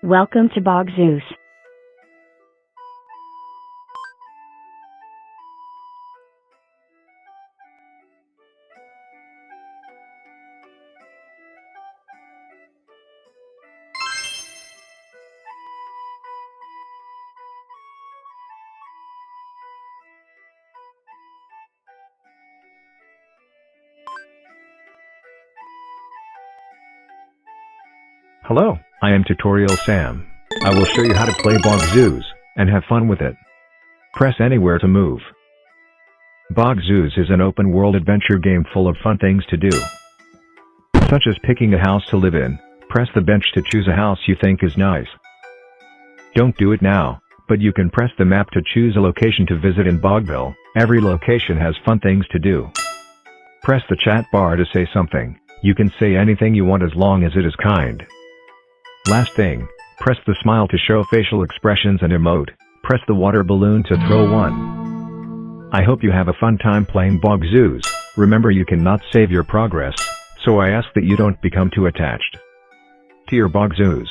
Welcome to Bog Zeus. Hello, I am Tutorial Sam. I will show you how to play Bog Zeus, and have fun with it. Press anywhere to move. Bog Zeus is an open-world adventure game full of fun things to do. Such as picking a house to live in, press the bench to choose a house you think is nice. Don't do it now, but you can press the map to choose a location to visit in Bogville. Every location has fun things to do. Press the chat bar to say something. You can say anything you want as long as it is kind. Last thing, press the smile to show facial expressions and emote. Press the water balloon to throw one. I hope you have a fun time playing Bog Zeus. Remember, you cannot save your progress, so I ask that you don't become too attached to your Bog Zeus.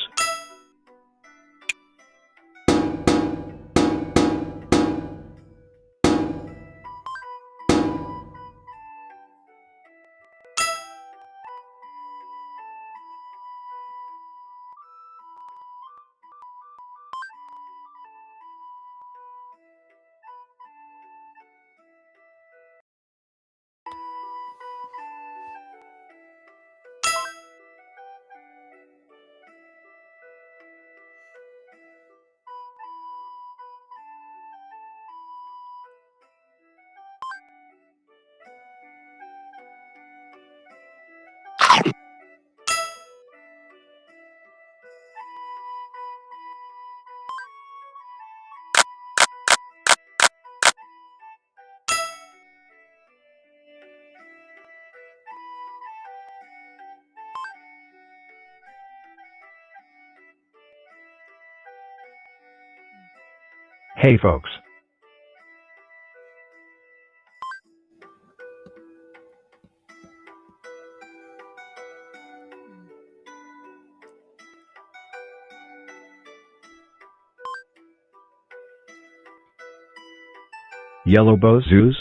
Hey folks. Yellow Bog Zeus?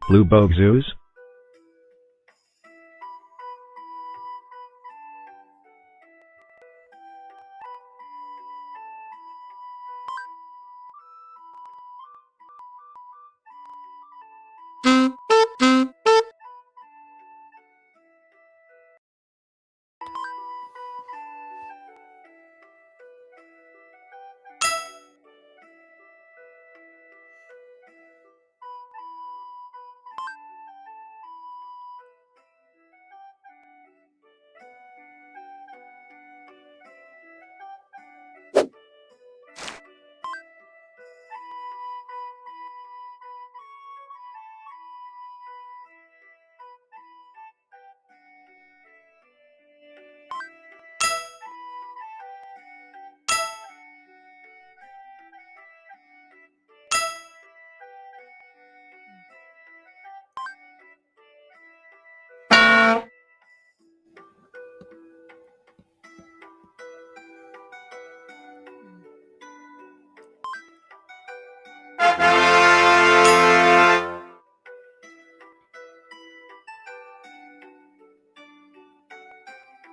Blue Bog Zeus?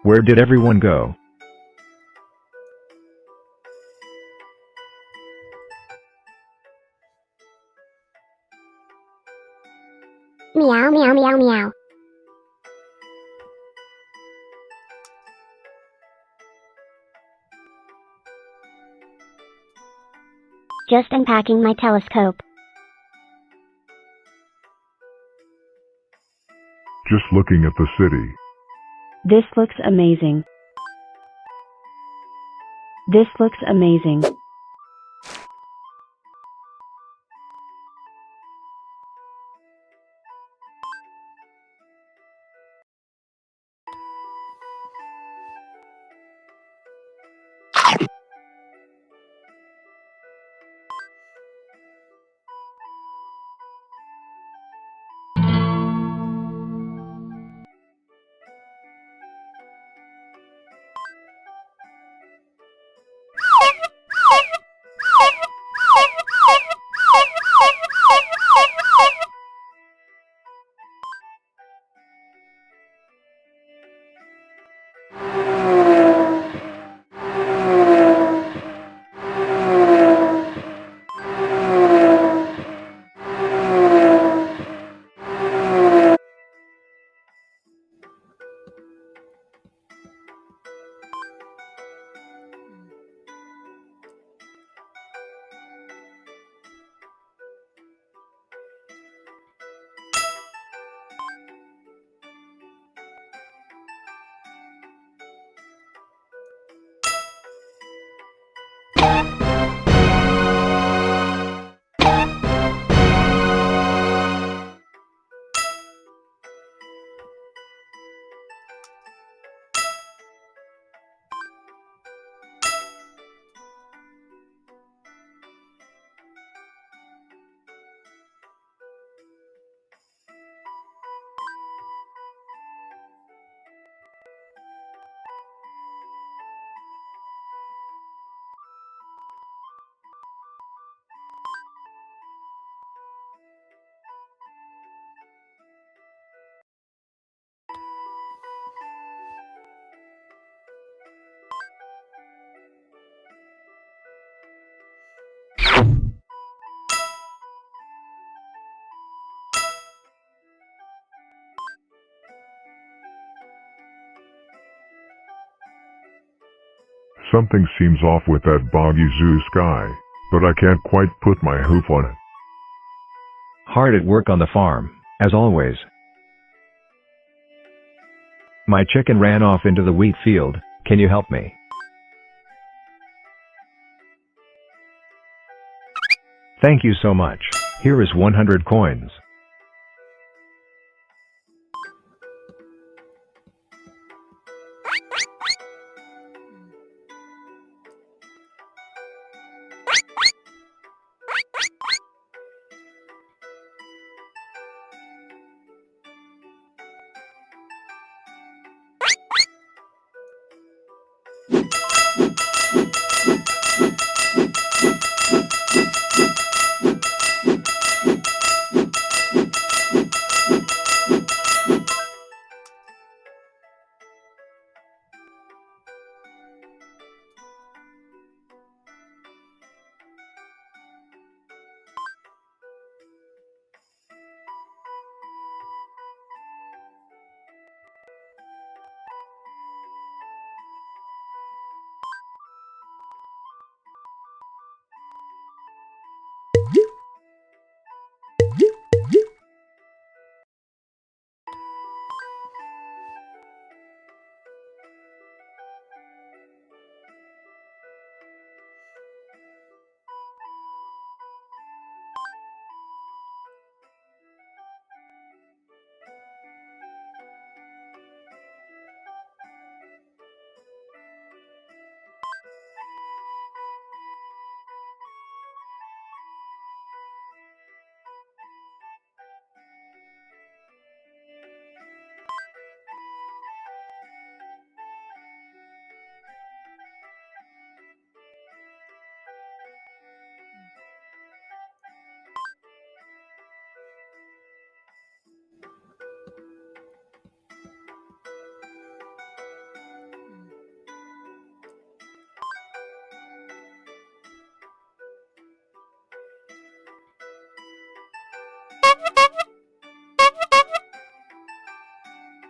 Where did everyone go? Meow, meow, meow, meow. Just unpacking my telescope. Just looking at the city. This looks amazing. This looks amazing. Something seems off with that Boggy Zoo sky, but I can't quite put my hoof on it. Hard at work on the farm, as always. My chicken ran off into the wheat field. Can you help me? Thank you so much. Here is 100 coins.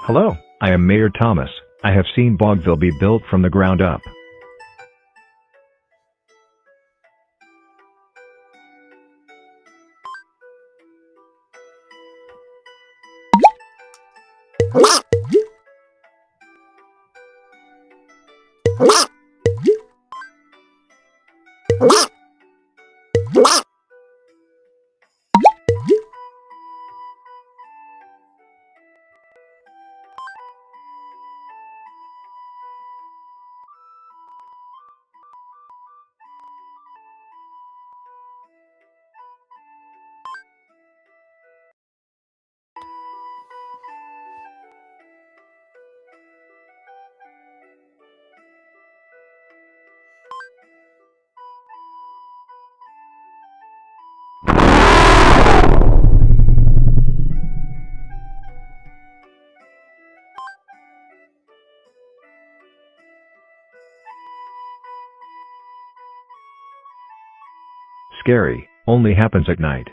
Hello, I am Mayor Thomas. I have seen Bogville be built from the ground up. Scary, only happens at night.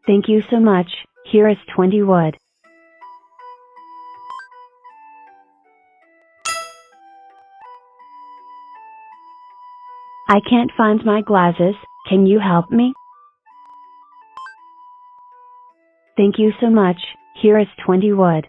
Thank you so much. Here is 20 wood. I can't find my glasses. Can you help me? Thank you so much. Here is 20 wood.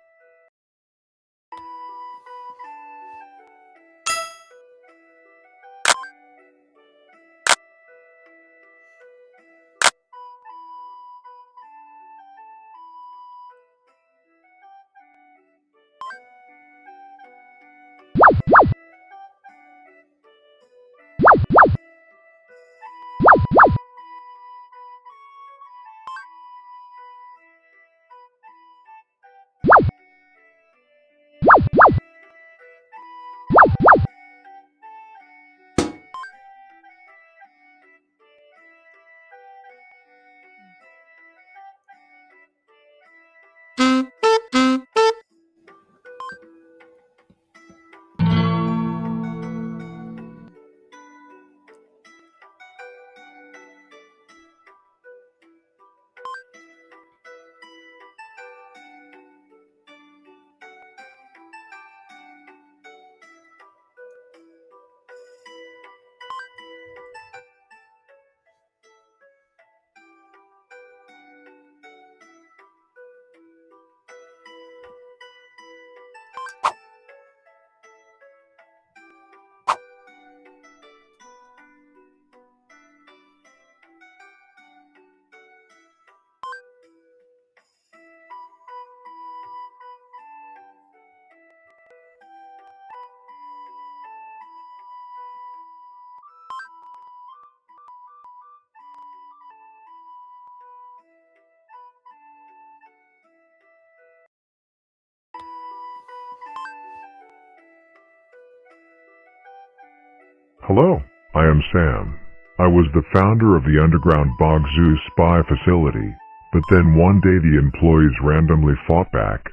Hello, I am Sam. I was the founder of the underground Bog Zoo spy facility, but then one day the employees randomly fought back.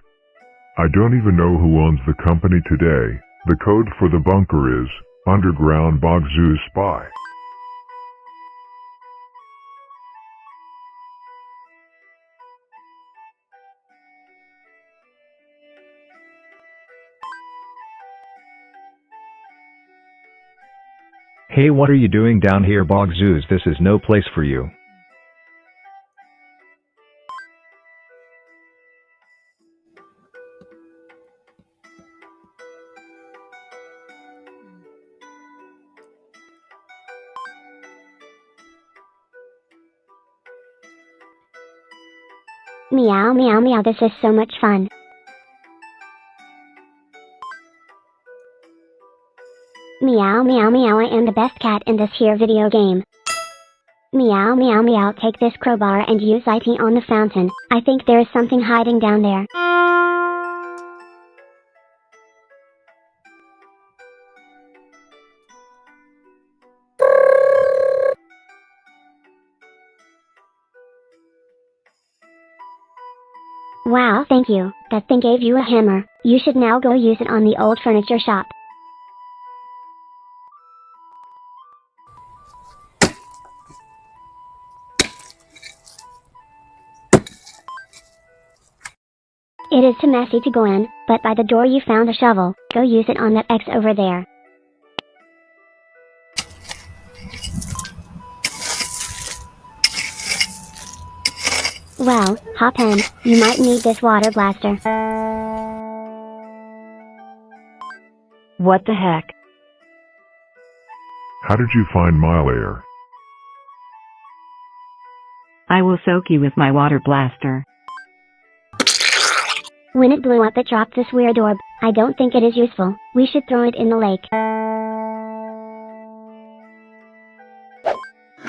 I don't even know who owns the company today. The code for the bunker is Underground Bog Zoo Spy. Hey, what are you doing down here, Bog Zoos? This is no place for you. Meow meow meow, this is so much fun. Meow meow meow, I am the best cat in this here video game. Meow meow meow, take this crowbar and use it on the fountain. I think there is something hiding down there. Wow, thank you. That thing gave you a hammer. You should now go use it on the old furniture shop. It is too messy to go in, but by the door you found a shovel. Go use it on that X over there. Well, hop in. You might need this water blaster. What the heck? How did you find my lair? I will soak you with my water blaster. When it blew up, it dropped this weird orb. I don't think it is useful. We should throw it in the lake.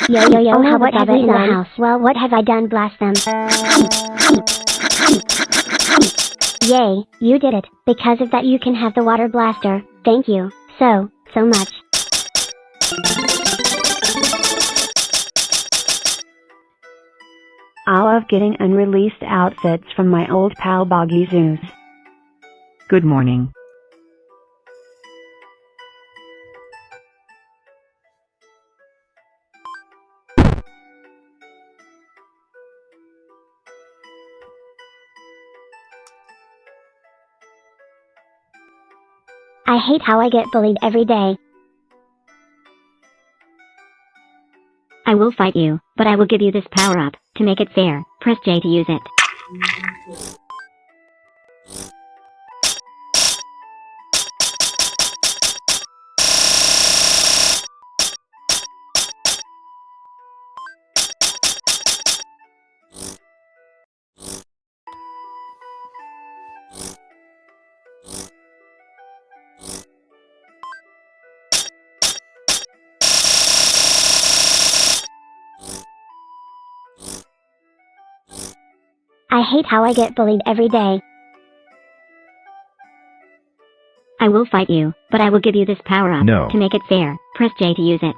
Yo yo yo, Oh, how what have about we in the done? house? Well, what have I done? Blast them. Yay, you did it. Because of that you can have the water blaster. Thank you, so much. I love getting unreleased outfits from my old pal Boggy Zoos. Good morning. I hate how I get bullied every day. I will fight you, but I will give you this power-up. To make it fair, press J to use it. I hate how I get bullied every day. I will fight you, but I will give you this power-up. No. To make it fair, press J to use it.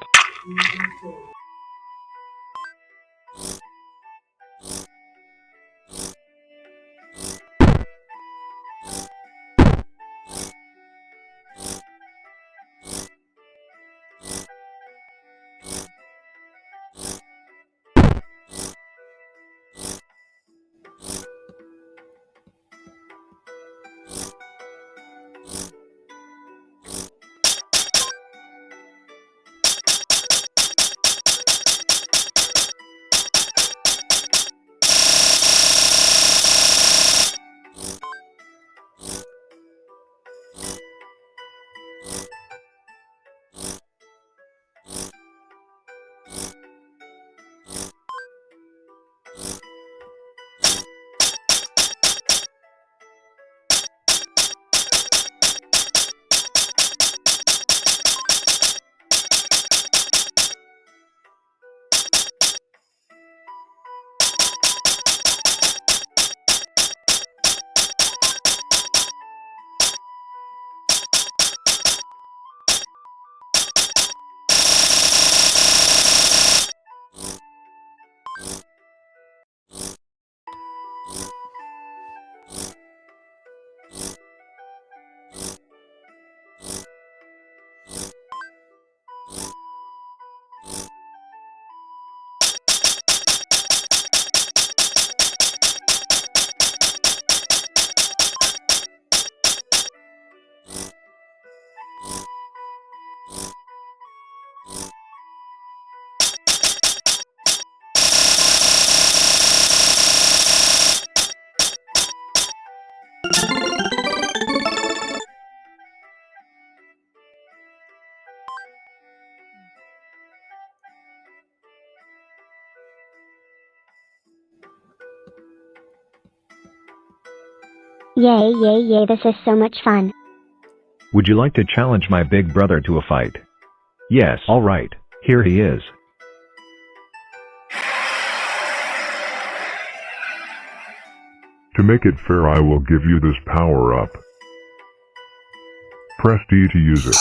Yay, yay, yay, this is so much fun. Would you like to challenge my big brother to a fight? Yes, alright, here he is. To make it fair, I will give you this power up. Press D to use it.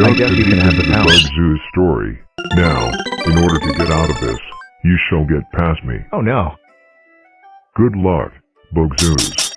I guess you can have the power. Bugzoo's story. Now, in order to get out of this, you shall get past me. Oh no. Good luck, Bugzoos.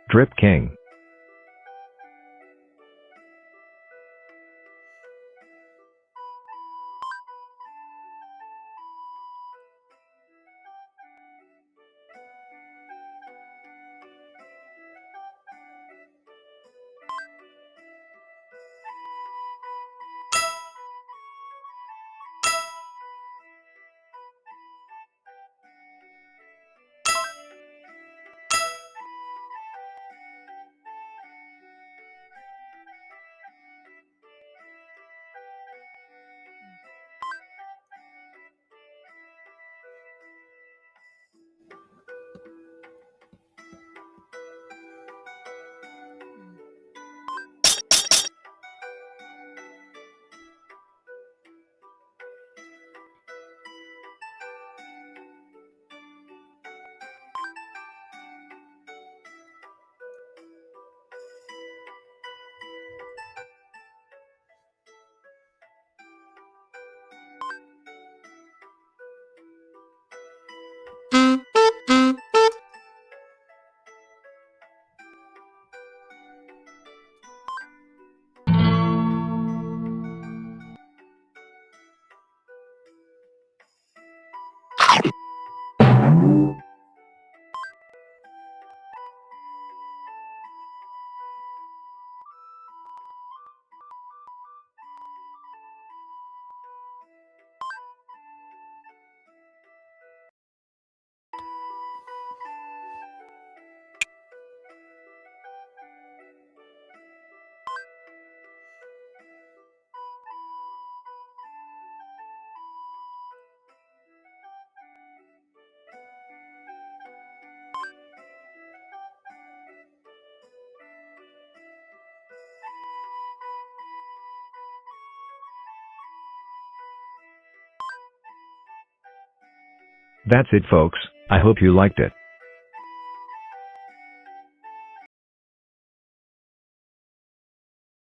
Drip King. That's it, folks. I hope you liked it.